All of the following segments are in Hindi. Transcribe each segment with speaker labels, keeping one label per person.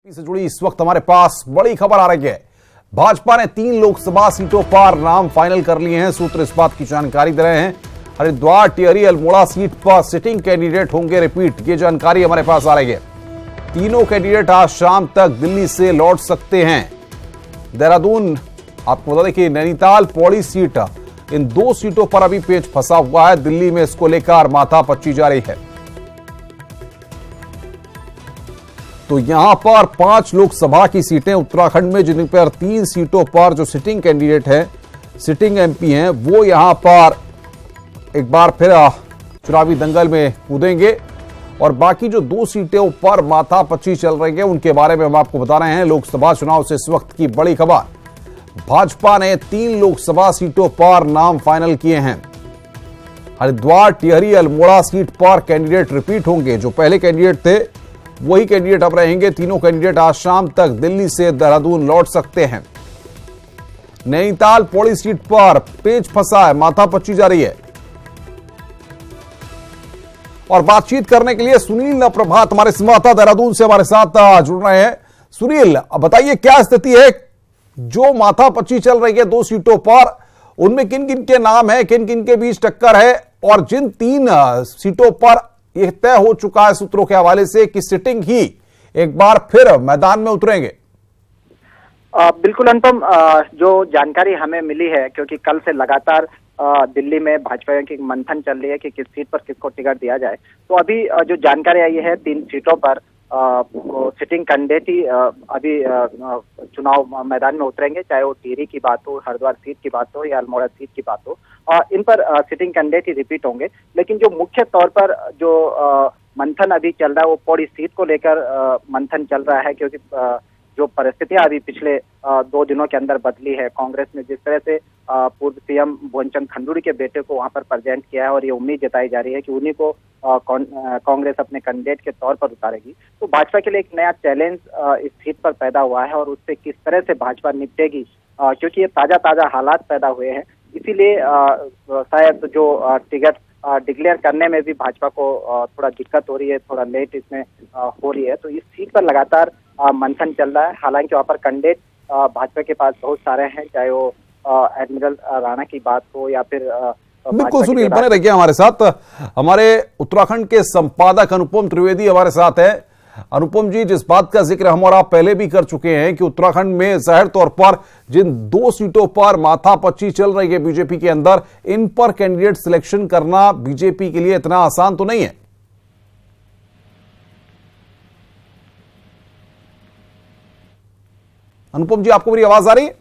Speaker 1: से जुड़ी इस वक्त हमारे पास बड़ी खबर आ रही है। भाजपा ने 3 लोकसभा सीटों पर नाम फाइनल कर लिए हैं। सूत्र इस बात की जानकारी दे रहे हैं। हरिद्वार, टिहरी, अल्मोड़ा सीट पर सिटिंग कैंडिडेट होंगे रिपीट। ये जानकारी हमारे पास आ रही है। तीनों कैंडिडेट आज शाम तक दिल्ली से लौट सकते हैं। देहरादून, आपको बता दें कि नैनीताल, पौड़ी सीट, इन 2 सीटों पर अभी पेच फंसा हुआ है। दिल्ली में इसको लेकर माथापच्ची जारी है। तो यहां पर 5 लोकसभा की सीटें उत्तराखंड में, जिन पर 3 सीटों पर जो सिटिंग कैंडिडेट हैं, सिटिंग एमपी हैं, वो यहां पर एक बार फिर चुनावी दंगल में कूदेंगे। और बाकी जो 2 सीटों पर माथापच्ची चल रही है, उनके बारे में हम आपको बता रहे हैं। लोकसभा चुनाव से इस वक्त की बड़ी खबर। भाजपा ने 3 लोकसभा सीटों पर नाम फाइनल किए हैं। हरिद्वार, टिहरी, अल्मोड़ा सीट पर कैंडिडेट रिपीट होंगे। जो पहले कैंडिडेट थे वही कैंडिडेट अब रहेंगे। तीनों कैंडिडेट आज शाम तक दिल्ली से देहरादून लौट सकते हैं। नैनीताल, पौड़ी सीट पर पेच फंसा है, माथापच्ची जारी है। और बातचीत करने के लिए सुनील प्रभात हमारे संवाददाता देहरादून से हमारे साथ जुड़ रहे हैं। सुनील, बताइए क्या स्थिति है? जो माथापच्ची चल रही है 2 सीटों पर, उनमें किन किन के नाम है, किन किन के बीच टक्कर है? और जिन 3 सीटों पर यह तय हो चुका है सूत्रों के हवाले से कि सिटिंग ही एक बार फिर मैदान में उतरेंगे।
Speaker 2: बिल्कुल अनुपम, जो जानकारी हमें मिली है, क्योंकि कल से लगातार दिल्ली में भाजपा की मंथन चल रही है कि किस सीट पर किसको टिकट दिया जाए। तो अभी जो जानकारी आई है, 3 सीटों पर सिटिंग कैंडिडेट ही अभी चुनाव मैदान में उतरेंगे, चाहे वो टिहरी की बात हो, हरिद्वार सीट की बात हो या अल्मोड़ा सीट की बात हो। इन पर सिटिंग कैंडिडेट ही रिपीट होंगे। लेकिन जो मुख्य तौर पर जो मंथन अभी चल रहा है, वो पौड़ी सीट को लेकर मंथन चल रहा है, क्योंकि जो परिस्थितियां अभी पिछले 2 दिनों के अंदर बदली है। कांग्रेस ने जिस तरह से पूर्व सीएम भुवनचंद खंडूड़ी के बेटे को वहां पर प्रेजेंट किया है, और ये उम्मीद जताई जा रही है कि उन्हीं को कांग्रेस अपने कैंडिडेट के तौर पर उतारेगी। तो भाजपा के लिए एक नया चैलेंज इस सीट पर पैदा हुआ है, और उससे किस तरह से भाजपा निपटेगी, क्योंकि ये ताजा हालात पैदा हुए हैं। इसीलिए शायद जो टिकट डिक्लेयर करने में भी भाजपा को थोड़ा दिक्कत हो रही है, थोड़ा लेट इसमें हो रही है। तो इस सीट पर लगातार मंथन चल रहा है। हालांकि वहाँ पर कैंडिडेट भाजपा के पास बहुत सारे हैं, चाहे वो एडमिरल राणा की बात हो या फिर
Speaker 1: बिल्कुल। सुनील, बने रहिए हमारे साथ। हमारे उत्तराखंड के संपादक अनुपम त्रिवेदी हमारे साथ है। अनुपम जी, जिस बात का जिक्र हम और आप पहले भी कर चुके हैं कि उत्तराखंड में जाहिर तौर पर जिन 2 सीटों पर माथापच्ची चल रही है बीजेपी के अंदर, इन पर कैंडिडेट सिलेक्शन करना बीजेपी के लिए इतना आसान तो नहीं है। अनुपम जी, आपको मेरी आवाज आ रही है?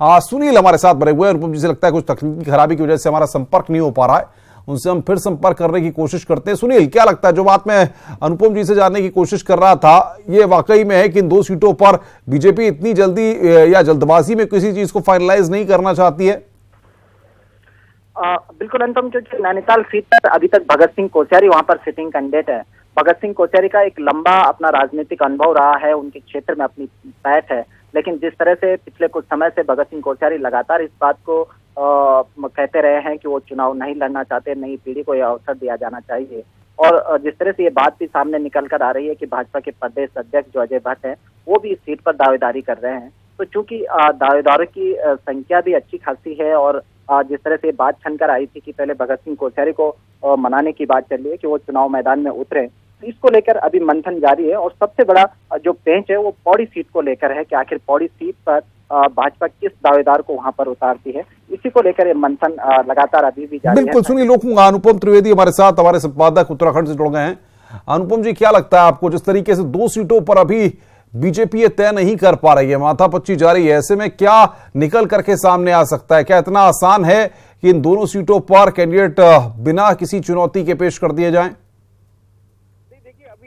Speaker 1: सुनील हमारे साथ बने हुए हैं। अनुपम जी से लगता है कुछ तकनीकी खराबी की वजह से हमारा संपर्क नहीं हो पा रहा है। उनसे हम फिर संपर्क करने की कोशिश करते हैं। सुनील, क्या लगता है, जो बात मैं अनुपम जी से जानने की कोशिश कर रहा था, ये वाकई में है कि इन 2 सीटों पर बीजेपी इतनी जल्दी या जल्दबाजी में किसी चीज को फाइनलाइज नहीं करना चाहती है?
Speaker 2: बिल्कुल अनुपम, क्योंकि नैनीताल सीट पर अभी तक भगत सिंह कोश्यारी वहां पर सिटिंग कैंडिडेट है। भगत सिंह कोश्यारी का एक लंबा अपना राजनीतिक अनुभव रहा है, उनके क्षेत्र में अपनी पैठ है। लेकिन जिस तरह से पिछले कुछ समय से भगत सिंह कोश्यारी लगातार इस बात को कहते रहे हैं कि वो चुनाव नहीं लड़ना चाहते, नई पीढ़ी को यह अवसर दिया जाना चाहिए। और जिस तरह से ये बात भी सामने निकल कर आ रही है कि भाजपा के प्रदेश अध्यक्ष जो अजय भट्ट हैं, वो भी इस सीट पर दावेदारी कर रहे हैं। तो चूंकि दावेदारों की संख्या भी अच्छी खासी है, और जिस तरह से बात छनकर आई थी कि पहले भगत सिंह कोश्यारी को मनाने की बात चल रही है कि वो चुनाव मैदान में उतरे, इसको लेकर अभी मंथन जारी है। और सबसे बड़ा जो पेंच है वो पौड़ी सीट को लेकर है कि आखिर पौड़ी सीट पर भाजपा किस दावेदार को वहां पर उतारती है। इसी को लेकर ये मंथन लगातार अभी भी जारी है।
Speaker 1: बिल्कुल सुनिए, लोकूंगा अनुपम त्रिवेदी हमारे साथ, हमारे संपादक उत्तराखंड से जुड़ गए हैं। अनुपम जी, क्या लगता है आपको, जिस तरीके से 2 सीटों पर अभी बीजेपी ये तय नहीं कर पा रही है, माथापच्ची जारी है, ऐसे में क्या निकल करके सामने आ सकता है? क्या इतना आसान है कि इन दोनों सीटों पर कैंडिडेट बिना किसी चुनौती के पेश कर दिए जाएं?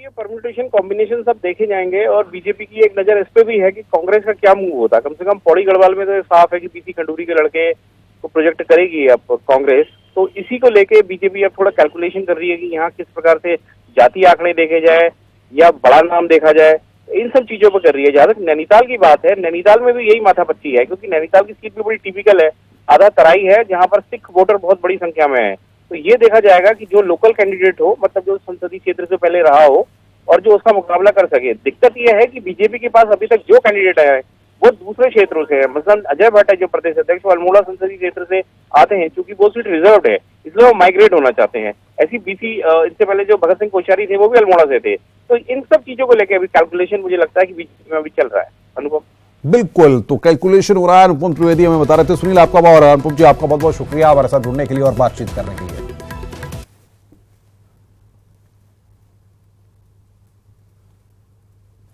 Speaker 3: परम्यूटेशन कॉम्बिनेशन सब देखे जाएंगे, और बीजेपी की एक नजर इस पे भी है कि कांग्रेस का क्या मूव होता है। कम से कम पौड़ी गढ़वाल में तो साफ है कि पीसी खंडूरी के लड़के को प्रोजेक्ट करेगी अब कांग्रेस। तो इसी को लेके बीजेपी अब थोड़ा कैलकुलेशन कर रही है कि यहाँ किस प्रकार से जाति आंकड़े देखे जाए या बड़ा नाम देखा जाए, इन सब चीजों पर कर रही है। जहां तक नैनीताल की बात है, नैनीताल में भी यही माथापच्ची है, क्योंकि नैनीताल की सीट भी बड़ी टिपिकल है। आधा तराई है, जहाँ पर सिख वोटर बहुत बड़ी संख्या में है। तो ये देखा जाएगा कि जो लोकल कैंडिडेट हो, मतलब जो संसदीय क्षेत्र से पहले रहा हो, और जो उसका मुकाबला कर सके। दिक्कत यह है कि बीजेपी के पास अभी तक जो कैंडिडेट आए हैं वो दूसरे क्षेत्रों से है। मसलन अजय भट्ट है जो प्रदेश अध्यक्ष, वो अल्मोड़ा संसदीय क्षेत्र से आते हैं, क्योंकि वो सीट रिजर्व्ड है, इसलिए वो माइग्रेट होना चाहते हैं। ऐसी बीसी इससे पहले जो भगत सिंह कोश्यारी थे वो भी अल्मोड़ा से थे। तो इन सब चीजों को लेकर अभी कैलकुलेशन मुझे लगता है कि बीजेपी में अभी चल रहा है। अनुपम,
Speaker 1: बिल्कुल, तो कैलकुलेशन हो रहा है। अनुपम त्रिवेदी हमें बता रहे थे। सुनील, आपका बहुत, अनुपम जी आपका बहुत बहुत शुक्रिया हमारे साथ जुड़ने के लिए और बातचीत करने के लिए।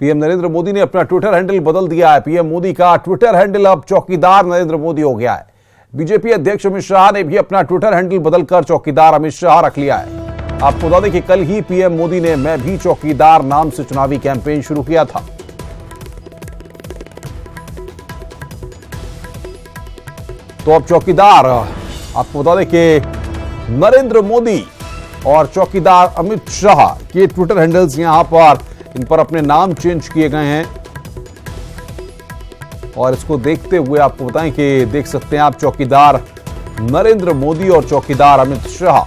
Speaker 1: पीएम नरेंद्र मोदी ने अपना ट्विटर हैंडल बदल दिया है। पीएम मोदी का ट्विटर हैंडल अब चौकीदार नरेंद्र मोदी हो गया है। बीजेपी अध्यक्ष अमित शाह ने भी अपना ट्विटर हैंडल बदलकर चौकीदार अमित शाह रख लिया है। आपको बता दें कि कल ही पीएम मोदी ने मैं भी चौकीदार नाम से चुनावी कैंपेन शुरू किया था। तो अब चौकीदार, आपको बता दें कि नरेंद्र मोदी और चौकीदार अमित शाह के ट्विटर हैंडल्स यहां पर, इन पर अपने नाम चेंज किए गए हैं। और इसको देखते हुए आपको बताएं कि देख सकते हैं आप चौकीदार नरेंद्र मोदी और चौकीदार अमित शाह।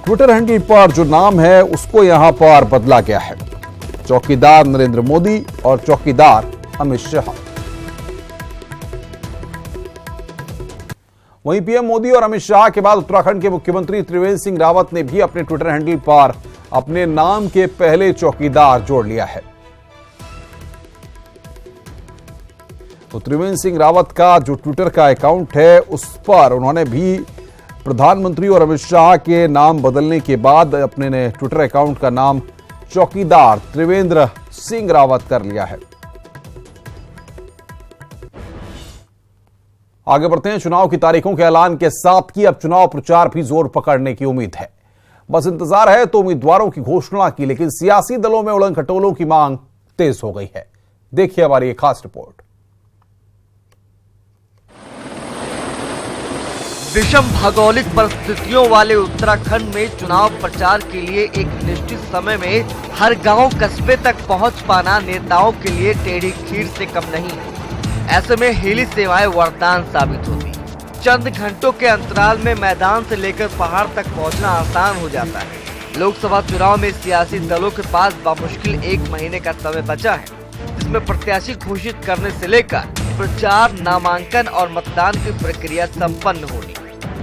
Speaker 1: ट्विटर हैंडल पर जो नाम है उसको यहां पर बदला गया है, चौकीदार नरेंद्र मोदी और चौकीदार अमित शाह। वहीं पीएम मोदी और अमित शाह के बाद उत्तराखंड के मुख्यमंत्री त्रिवेंद्र सिंह रावत ने भी अपने ट्विटर हैंडल पर अपने नाम के पहले चौकीदार जोड़ लिया है। तो त्रिवेंद्र सिंह रावत का जो ट्विटर का अकाउंट है उस पर उन्होंने भी प्रधानमंत्री और अमित शाह के नाम बदलने के बाद अपने ट्विटर अकाउंट का नाम चौकीदार त्रिवेंद्र सिंह रावत कर लिया है। आगे बढ़ते हैं। चुनाव की तारीखों के ऐलान के साथ ही अब चुनाव प्रचार भी जोर पकड़ने की उम्मीद है। बस इंतजार है तो उम्मीदवारों की घोषणा की, लेकिन सियासी दलों में उड़न खटोलों की मांग तेज हो गई है। देखिए हमारी एक खास रिपोर्ट।
Speaker 4: विषम भौगोलिक परिस्थितियों वाले उत्तराखंड में चुनाव प्रचार के लिए एक निश्चित समय में हर गांव कस्बे तक पहुंच पाना नेताओं के लिए टेढ़ी खीर से कम नहीं है। ऐसे में हेली सेवाएं वरदान साबित होती। चंद घंटों के अंतराल में मैदान से लेकर पहाड़ तक पहुंचना आसान हो जाता है। लोकसभा चुनाव में सियासी दलों के पास बामुश्किल 1 महीने का समय बचा है, जिसमें प्रत्याशी घोषित करने से लेकर प्रचार, नामांकन और मतदान की प्रक्रिया संपन्न होनी।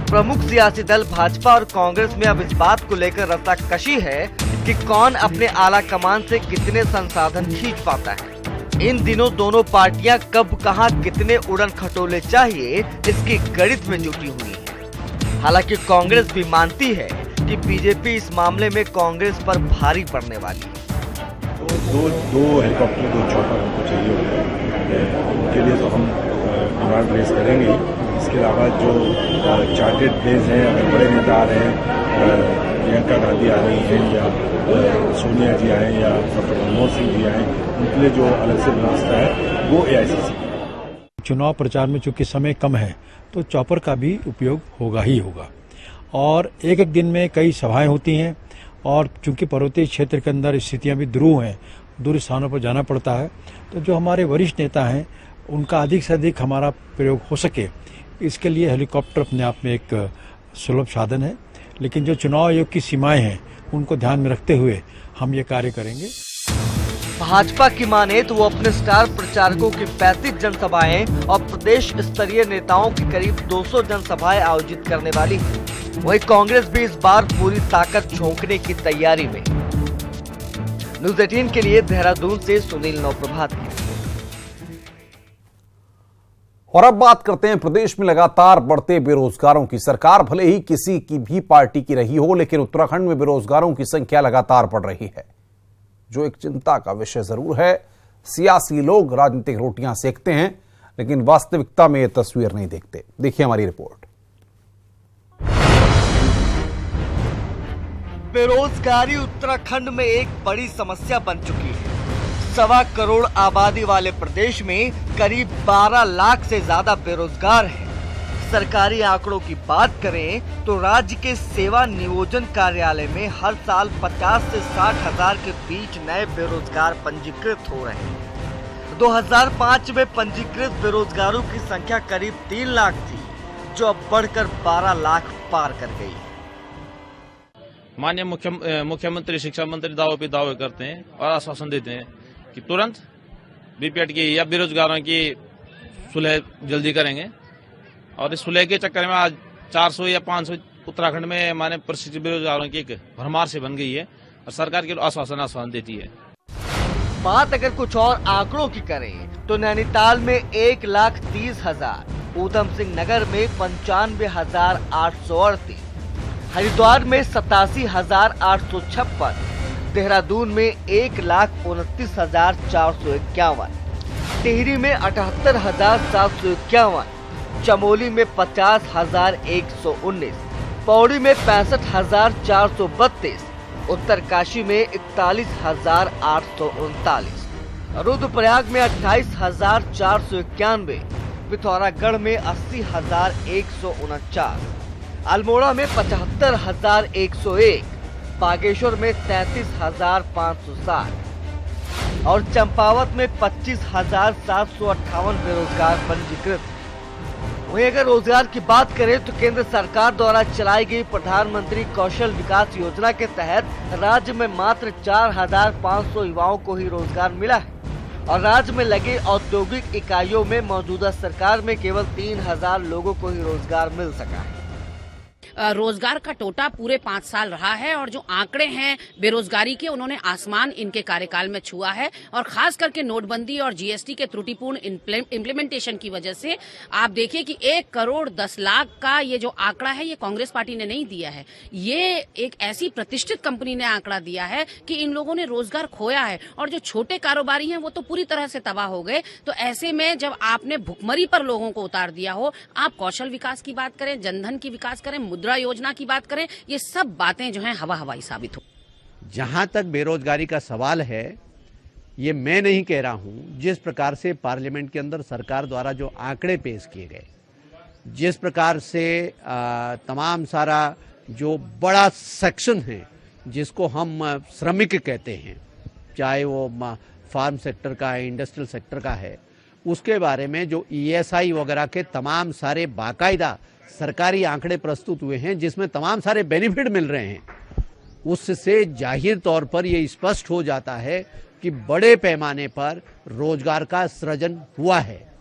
Speaker 4: प्रमुख सियासी दल भाजपा और कांग्रेस में अब इस बात को लेकर रस्साकशी है कि कौन अपने आला कमान से कितने संसाधन खींच पाता है। इन दिनों दोनों पार्टियां कब कहां कितने उड़न खटोले चाहिए इसकी गणित में जुटी हुई है। हालांकि कांग्रेस भी मानती है कि बीजेपी इस मामले में कांग्रेस पर भारी पड़ने वाली है।
Speaker 5: दो हेलीकॉप्टर, 2 चॉपर हमको चाहिए होते हैं, उनके लिए तो हम डिमांड रेज करेंगे। इसके अलावा जो चार्टेड प्लेस हैं, अगर बड़े नेता आ रहे हैं, प्रियंका गांधी आ रही हैं या सोनिया जी आए या डॉक्टर मनमोहन सिंह जी आए, उनके लिए जो अलग से व्यवस्था है वो AICC।
Speaker 6: चुनाव प्रचार में चूंकि समय कम है तो चॉपर का भी उपयोग होगा ही होगा। और एक एक दिन में कई सभाएं होती हैं और चूंकि पर्वतीय क्षेत्र के अंदर स्थितियां भी दुरूह हैं, दूर स्थानों पर जाना पड़ता है, तो जो हमारे वरिष्ठ नेता हैं उनका अधिक से अधिक हमारा प्रयोग हो सके, इसके लिए हेलीकॉप्टर अपने आप में एक सुलभ साधन है। लेकिन जो चुनाव आयोग की सीमाएं हैं उनको ध्यान में रखते हुए हम ये कार्य करेंगे।
Speaker 4: भाजपा की माने तो वो अपने स्टार प्रचारकों की 35 जनसभाएं और प्रदेश स्तरीय नेताओं की करीब 200 जनसभाएं आयोजित करने वाली है। वहीं कांग्रेस भी इस बार पूरी ताकत झोंकने की तैयारी में। न्यूज़ 18 के लिए देहरादून से सुनील नौप्रभात।
Speaker 1: और अब बात करते हैं प्रदेश में लगातार बढ़ते बेरोजगारों की। सरकार भले ही किसी की भी पार्टी की रही हो, लेकिन उत्तराखंड में बेरोजगारों की संख्या लगातार बढ़ रही है, जो एक चिंता का विषय जरूर है। सियासी लोग राजनीतिक रोटियां सेकते हैं, लेकिन वास्तविकता में यह तस्वीर नहीं देखते। देखिए हमारी रिपोर्ट।
Speaker 4: बेरोजगारी उत्तराखंड में एक बड़ी समस्या बन चुकी है। 1.25 करोड़ आबादी वाले प्रदेश में करीब 12 लाख से ज्यादा बेरोजगार हैं। सरकारी आंकड़ों की बात करें तो राज्य के सेवा नियोजन कार्यालय में हर साल 50 से 60 हजार के बीच नए बेरोजगार पंजीकृत हो रहे हैं। 2005 में पंजीकृत बेरोजगारों की संख्या करीब 3 लाख थी, जो अब बढ़कर 12 लाख पार कर गई।
Speaker 7: माननीय मुख्यमंत्री शिक्षा मंत्री दावे पे दावे करते हैं और आश्वासन देते हैं कि तुरंत बीपीएड की या बेरोजगारों की सुलह जल्दी करेंगे। और इस सुलह के चक्कर में आज 400 या 500 उत्तराखंड में माने प्रशिक्षित बेरोजगारों की एक भरमार से बन गई है और सरकार की आश्वासन देती है।
Speaker 4: बात अगर कुछ और आंकड़ों की करें तो नैनीताल में 1,30,000, ऊधम सिंह नगर में 95,838, हरिद्वार में 87,856, देहरादून में 1,29,451, टिहरी में 78,751, चमोली में 50,119, पौड़ी में 65,432, उत्तरकाशी में 41,839, रुद्रप्रयाग में 28,491, पिथौरागढ़ में 80,149, अल्मोड़ा में 75,101, बागेश्वर में 33,560 और चंपावत में 25,758 बेरोजगार पंजीकृत। वहीं अगर रोजगार की बात करें तो केंद्र सरकार द्वारा चलाई गई प्रधानमंत्री कौशल विकास योजना के तहत राज्य में मात्र 4,500 युवाओं को ही रोजगार मिला है और राज्य में लगे औद्योगिक इकाइयों में मौजूदा सरकार में केवल 3,000 लोगों को ही रोजगार मिल सका है।
Speaker 8: रोजगार का टोटा पूरे 5 साल रहा है और जो आंकड़े हैं बेरोजगारी के, उन्होंने आसमान इनके कार्यकाल में छुआ है और खास करके नोटबंदी और जीएसटी के त्रुटिपूर्ण इम्प्लीमेंटेशन की वजह से आप देखिए कि 1,10,00,000 का ये जो आंकड़ा है ये कांग्रेस पार्टी ने नहीं दिया है, ये एक ऐसी प्रतिष्ठित कंपनी ने आंकड़ा दिया है कि इन लोगों ने रोजगार खोया है और जो छोटे कारोबारी हैं वो तो पूरी तरह से तबाह हो गए। तो ऐसे में जब आपने भुखमरी पर लोगों को उतार दिया हो, आप कौशल विकास की बात करें, जनधन की विकास करें, मुद्रा योजना की बात करें, ये सब बातें जो हैं हवाई साबित हो।
Speaker 9: जहां तक बेरोजगारी का सवाल है, ये मैं नहीं कह रहा हूं, जिस प्रकार से पार्लियामेंट के अंदर सरकार द्वारा जो आंकड़े पेश किए गए, जिस प्रकार से तमाम सारा जो बड़ा सेक्शन है जिसको हम श्रमिक कहते हैं, चाहे वो फार्म सेक्टर का है, इंडस्ट्रियल सेक्टर का है, उसके बारे में जो ईएसआई वगैरह के तमाम सारे बाकायदा सरकारी आंकड़े प्रस्तुत हुए हैं जिसमें तमाम सारे बेनिफिट मिल रहे हैं, उससे जाहिर तौर पर यह स्पष्ट हो जाता है कि बड़े पैमाने पर रोजगार का सृजन हुआ है।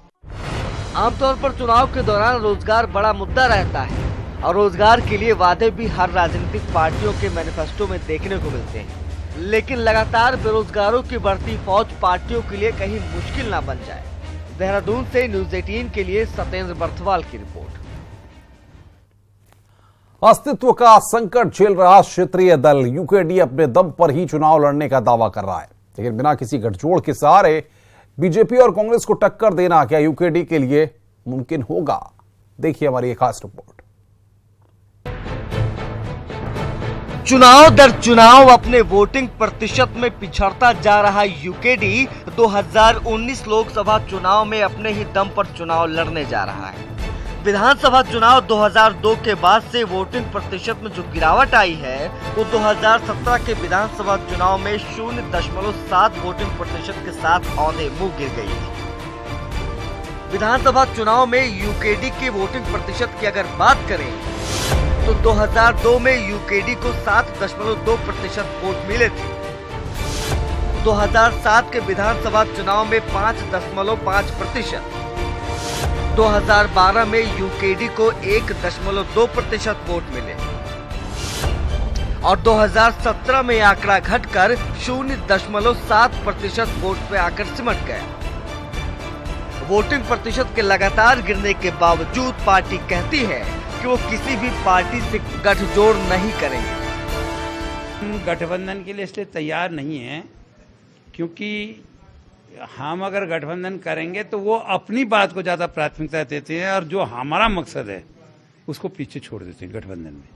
Speaker 4: आमतौर पर चुनाव के दौरान रोजगार बड़ा मुद्दा रहता है और रोजगार के लिए वादे भी हर राजनीतिक पार्टियों के मैनिफेस्टो में देखने को मिलते हैं, लेकिन लगातार बेरोजगारों की बढ़ती फौज पार्टियों के लिए कहीं मुश्किल ना बन जाए। देहरादून से न्यूज 18 के लिए सत्येंद्र बर्थवाल की रिपोर्ट।
Speaker 1: अस्तित्व का संकट झेल रहा क्षेत्रीय दल यूकेडी अपने दम पर ही चुनाव लड़ने का दावा कर रहा है, लेकिन बिना किसी गठजोड़ के सहारे बीजेपी और कांग्रेस को टक्कर देना क्या यूकेडी के लिए मुमकिन होगा? देखिए हमारी एक खास रिपोर्ट।
Speaker 4: चुनाव दर चुनाव अपने वोटिंग प्रतिशत में पिछड़ता जा रहा यूकेडी 2019 लोकसभा चुनाव में अपने ही दम पर चुनाव लड़ने जा रहा है। विधानसभा चुनाव 2002 के बाद से वोटिंग प्रतिशत में जो गिरावट आई है वो 2017 के विधानसभा चुनाव में 0.7 वोटिंग प्रतिशत के साथ औंधे मुंह गिर गई थी। विधानसभा चुनाव में यूकेडी के वोटिंग प्रतिशत की अगर बात करें तो 2002 में यूकेडी को 7.2% वोट मिले थे। 2007 के विधानसभा चुनाव में 5.5%, 2012 में यूकेडी को 1.2% वोट मिले और 2017 में आंकड़ा घटकर 0.7% वोट पे आकर सिमट गया। वोटिंग प्रतिशत के लगातार गिरने के बावजूद पार्टी कहती है कि वो किसी भी पार्टी से गठजोड़ नहीं करेंगे।
Speaker 10: गठबंधन के लिए इसलिए तैयार नहीं है क्योंकि हम अगर गठबंधन करेंगे तो वो अपनी बात को ज्यादा प्राथमिकता देते हैं और जो हमारा मकसद है उसको पीछे छोड़ देते हैं गठबंधन में।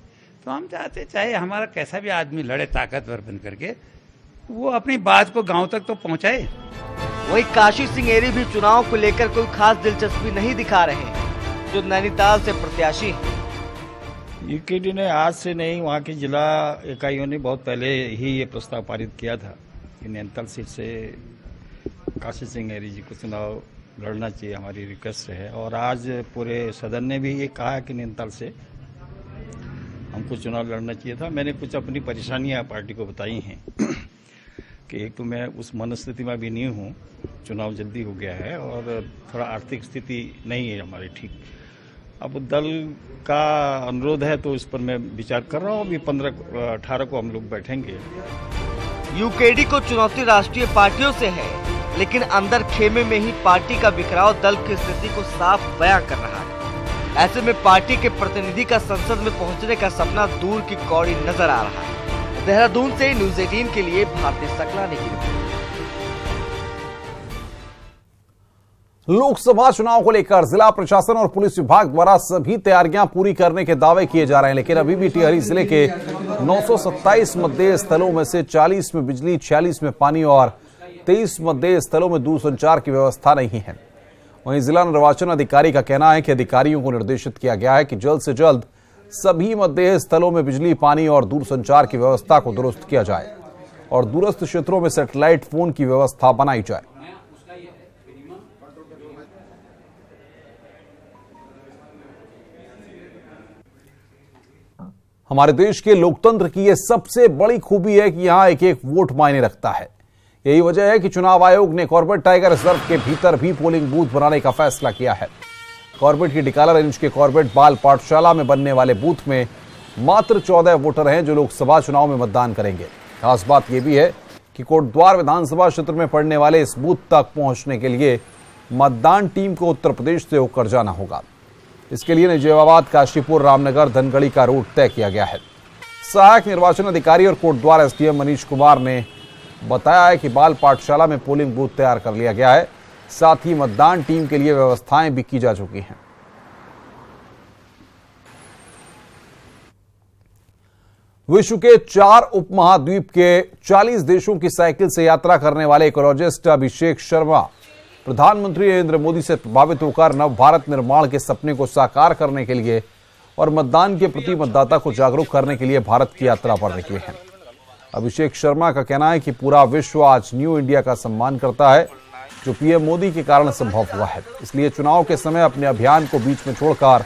Speaker 10: तो हम चाहते हैं चाहे हमारा कैसा भी आदमी लड़े ताकतवर बन करके, वो अपनी बात को गांव तक तो पहुंचाए।
Speaker 4: वही काशी सिंह एरी भी चुनाव को लेकर कोई खास दिलचस्पी नहीं दिखा रहे हैं, जो नैनीताल से प्रत्याशी हैं।
Speaker 11: यूकेडी ने आज से नहीं, वहाँ की जिला इकाइयों ने बहुत पहले ही ये प्रस्ताव पारित किया था कि नैनीताल सीट से काशी सिंह एरी जी को चुनाव लड़ना चाहिए, हमारी रिक्वेस्ट है। और आज पूरे सदन ने भी ये कहा कि नैनीताल से हमको चुनाव लड़ना चाहिए था। मैंने कुछ अपनी परेशानियां पार्टी को बताई हैं कि एक तो मैं उस मनस्थिति में भी नहीं हूँ, चुनाव जल्दी हो गया है और थोड़ा आर्थिक स्थिति नहीं है हमारी ठीक। अब दल का अनुरोध है तो इस पर मैं विचार कर रहा हूँ। अभी 15-18 को हम लोग बैठेंगे।
Speaker 4: यूकेडी को चुनौती राष्ट्रीय पार्टियों से है, लेकिन अंदर खेमे में ही पार्टी का बिखराव दल की स्थिति को साफ बयां कर रहा है। ऐसे में पार्टी के प्रतिनिधि का संसद में पहुंचने का सपना दूर की कौड़ी नजर आ रहा है। देहरादून से न्यूज़ 18 के लिए भारती सकलानी की रिपोर्ट।
Speaker 1: लोकसभा चुनाव को लेकर जिला प्रशासन और पुलिस विभाग द्वारा सभी तैयारियां पूरी करने के दावे किए जा रहे हैं, लेकिन अभी भी टिहरी जिले के 927 मतदेय स्थलों में से 40 में बिजली, 46 में पानी और 23 मतदेय स्थलों में दूरसंचार की व्यवस्था नहीं है। वहीं जिला निर्वाचन अधिकारी का कहना है कि अधिकारियों को निर्देशित किया गया है कि जल्द से जल्द सभी मतदेय स्थलों में बिजली, पानी और दूरसंचार की व्यवस्था को दुरुस्त किया जाए और दूरस्थ क्षेत्रों में सैटेलाइट फोन की व्यवस्था बनाई जाए। हमारे देश के लोकतंत्र की यह सबसे बड़ी खूबी है कि यहां एक एक वोट मायने रखता है। यही वजह है कि चुनाव आयोग ने कॉर्बेट टाइगर रिजर्व के भीतर भी पोलिंग बूथ बनाने का फैसला किया है। कॉर्बेट की डिकाला रेंज के कॉर्बेट बाल पाठशाला में बनने वाले बूथ में मात्र 14 वोटर हैं जो लोकसभा चुनाव में मतदान करेंगे। खास बात यह भी है कि कोटद्वार विधानसभा क्षेत्र में पड़ने वाले इस बूथ तक पहुंचने के लिए मतदान टीम को उत्तर प्रदेश से होकर जाना होगा। इसके लिए नजीबाबाद, काशीपुर, रामनगर, धनगढ़ी का रूट तय किया गया है। सहायक निर्वाचन अधिकारी और कोटद्वार एसडीएम मनीष कुमार ने बताया है कि बाल पाठशाला में पोलिंग बूथ तैयार कर लिया गया है, साथ ही मतदान टीम के लिए व्यवस्थाएं भी की जा चुकी हैं। विश्व के 4 उपमहाद्वीप के 40 देशों की साइकिल से यात्रा करने वाले इकोलॉजिस्ट अभिषेक शर्मा प्रधानमंत्री नरेंद्र मोदी से प्रभावित होकर नव भारत निर्माण के सपने को साकार करने के लिए और मतदान के प्रति मतदाता को जागरूक करने के लिए भारत की यात्रा पर निकले हैं। अभिषेक शर्मा का कहना है कि पूरा विश्व आज न्यू इंडिया का सम्मान करता है, जो पीएम मोदी के कारण संभव हुआ है। इसलिए चुनाव के समय अपने अभियान को बीच में छोड़कर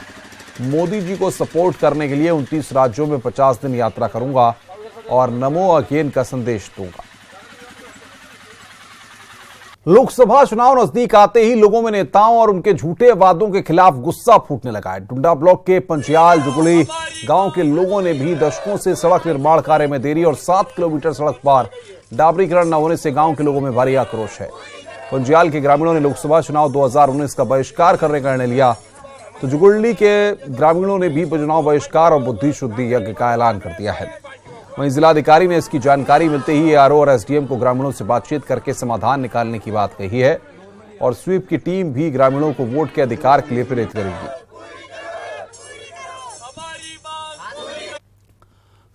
Speaker 1: मोदी जी को सपोर्ट करने के लिए 29 राज्यों में 50 दिन यात्रा करूंगा और नमो अगेन का संदेश दूंगा। लोकसभा चुनाव नजदीक आते ही लोगों में नेताओं और उनके झूठे वादों के खिलाफ गुस्सा फूटने लगा है। डुंडा ब्लॉक के पंचियाल जुगली गांव के लोगों ने भी दशकों से सड़क निर्माण कार्य में देरी और 7 किलोमीटर सड़क पार डाबरीकरण न होने से गांव के लोगों में भारी आक्रोश है। पंचियाल के ग्रामीणों ने लोकसभा चुनाव 2019 का बहिष्कार करने का निर्णय लिया, तो जुगली के ग्रामीणों ने भी चुनाव बहिष्कार और बुद्धि शुद्धि यज्ञ का ऐलान कर दिया है। वहीं जिलाधिकारी ने इसकी जानकारी मिलते ही आरओ और एसडीएम को ग्रामीणों से बातचीत करके समाधान निकालने की बात कही है और स्वीप की टीम भी ग्रामीणों को वोट के अधिकार के लिए प्रेरित करेगी।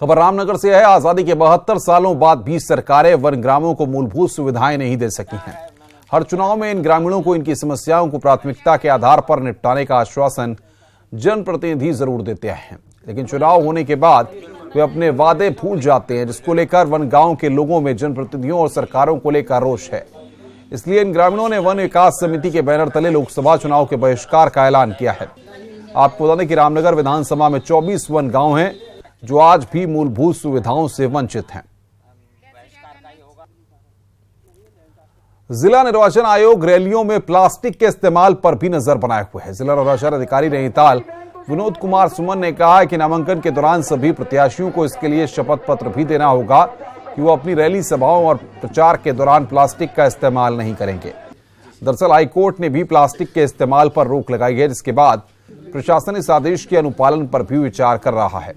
Speaker 1: खबर रामनगर से है। आजादी के 72 सालों बाद भी सरकारें वन ग्रामों को मूलभूत सुविधाएं नहीं दे सकी हैं। हर चुनाव में इन ग्रामीणों को इनकी समस्याओं को प्राथमिकता के आधार पर निपटाने का आश्वासन जनप्रतिनिधि जरूर देते हैं, लेकिन चुनाव होने के बाद वे अपने वादे भूल जाते हैं, जिसको लेकर वन गांव के लोगों में जनप्रतिनिधियों और सरकारों को लेकर रोष है। इसलिए इन ग्रामीणों ने वन विकास समिति के बैनर तले लोकसभा चुनाव के बहिष्कार का ऐलान किया है। आपको बता दें कि रामनगर विधानसभा में 24 वन गांव हैं जो आज भी मूलभूत सुविधाओं से वंचित हैं। जिला निर्वाचन आयोग रैलियों में प्लास्टिक के इस्तेमाल पर भी नजर बनाए हुए है। जिला निर्वाचन अधिकारी नैनीताल विनोद कुमार सुमन ने कहा है कि नामांकन के दौरान सभी प्रत्याशियों को इसके लिए शपथ पत्र भी देना होगा कि वो अपनी रैली, सभाओं और प्रचार के दौरान प्लास्टिक का इस्तेमाल नहीं करेंगे। दरअसल हाईकोर्ट ने भी प्लास्टिक के इस्तेमाल पर रोक लगाई है, जिसके बाद प्रशासन इस आदेश के अनुपालन पर भी विचार कर रहा है।